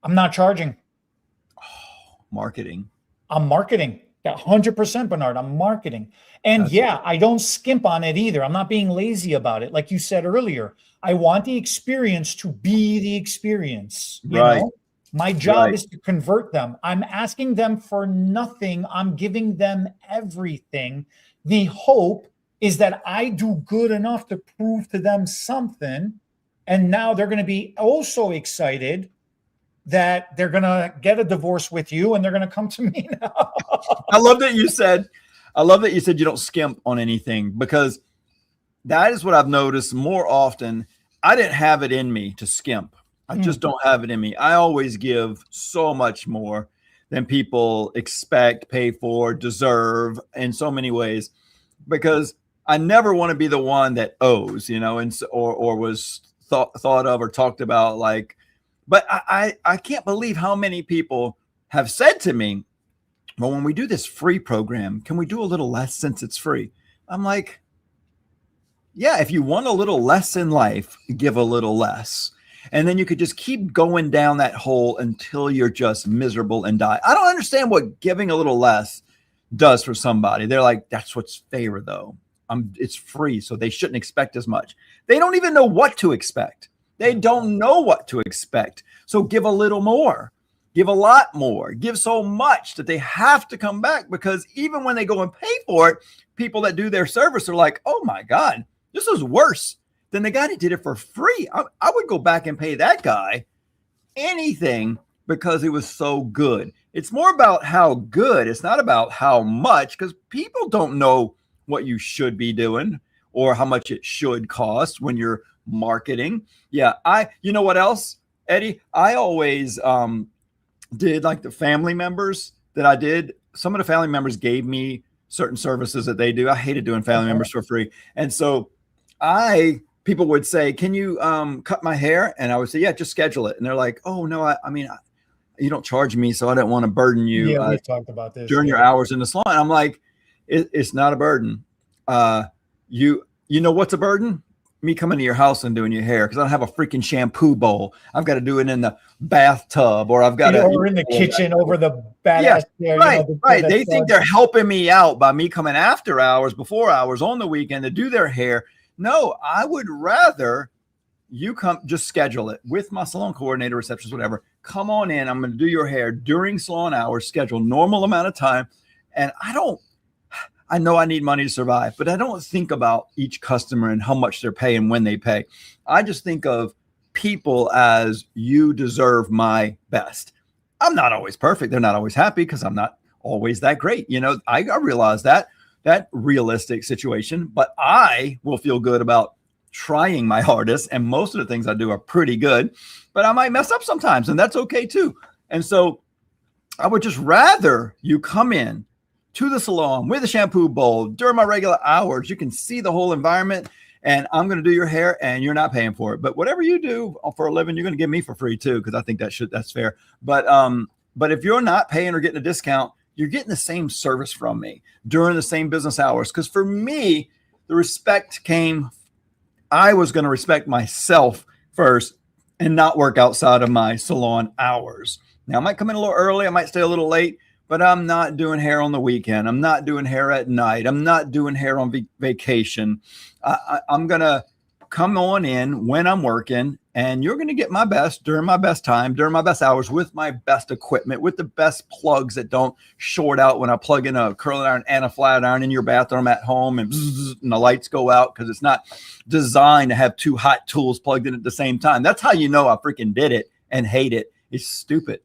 I'm not charging. Marketing. I'm marketing. Yeah, 100%, Bernard. I'm marketing. And yeah, I don't skimp on it either. I'm not being lazy about it. Like you said earlier, I want the experience to be the experience. You know, my job is to convert them. I'm asking them for nothing. I'm giving them everything. The hope is that I do good enough to prove to them something. And now they're going to be also excited that they're going to get a divorce with you and they're going to come to me now. I love that you said you don't skimp on anything, because that is what I've noticed more often. I didn't have it in me to skimp. I just don't have it in me. I always give so much more than people expect, pay for, deserve in so many ways, because I never want to be the one that owes, you know, and or was thought of or talked about like. But I can't believe how many people have said to me, well, when we do this free program, can we do a little less since it's free? I'm like, yeah, if you want a little less in life, give a little less. And then you could just keep going down that hole until you're just miserable and die. I don't understand what giving a little less does for somebody. They're like, that's what's fair though. It's free, so they shouldn't expect as much. They don't even know what to expect. They don't know what to expect. So give a little more, give a lot more, give so much that they have to come back, because even when they go and pay for it, people that do their service are like, oh my God, this is worse than the guy that did it for free. I would go back and pay that guy anything because it was so good. It's more about how good. It's not about how much, because people don't know what you should be doing or how much it should cost when you're marketing. Yeah. You know what else, Eddie? I always did like the family members that I did. Some of the family members gave me certain services that they do. I hated doing family members for free. And so people would say, can you cut my hair? And I would say, yeah, just schedule it. And they're like, oh no, I mean, you don't charge me, so I don't want to burden you. Yeah, we've talked about this during your hours in the salon. I'm like, it's not a burden. You know what's a burden? Me coming to your house and doing your hair, because I don't have a freaking shampoo bowl. I've got to do it in the bathtub, or I've got to, or in the kitchen over the badass chair. Right, right. They think they're helping me out by me coming after hours, before hours, on the weekend to do their hair. No, I would rather you come, just schedule it with my salon coordinator, receptionist, whatever. Come on in. I'm going to do your hair during salon hours, schedule normal amount of time. And I know I need money to survive, but I don't think about each customer and how much they're paying when they pay. I just think of people as, you deserve my best. I'm not always perfect. They're not always happy because I'm not always that great. You know, I realize that realistic situation, but I will feel good about trying my hardest. And most of the things I do are pretty good, but I might mess up sometimes, and that's okay too. And so I would just rather you come in to the salon with a shampoo bowl during my regular hours. You can see the whole environment, and I'm going to do your hair and you're not paying for it. But whatever you do for a living, you're going to give me for free too, because I think that's fair. But if you're not paying or getting a discount, you're getting the same service from me during the same business hours. Because for me, the respect came, I was going to respect myself first and not work outside of my salon hours. Now, I might come in a little early, I might stay a little late, but I'm not doing hair on the weekend. I'm not doing hair at night. I'm not doing hair on vacation. I'm going to come on in when I'm working, and you're going to get my best during my best time, during my best hours, with my best equipment, with the best plugs that don't short out when I plug in a curling iron and a flat iron in your bathroom at home, and the lights go out because it's not designed to have two hot tools plugged in at the same time. That's how you know I freaking did it and hate it. It's stupid.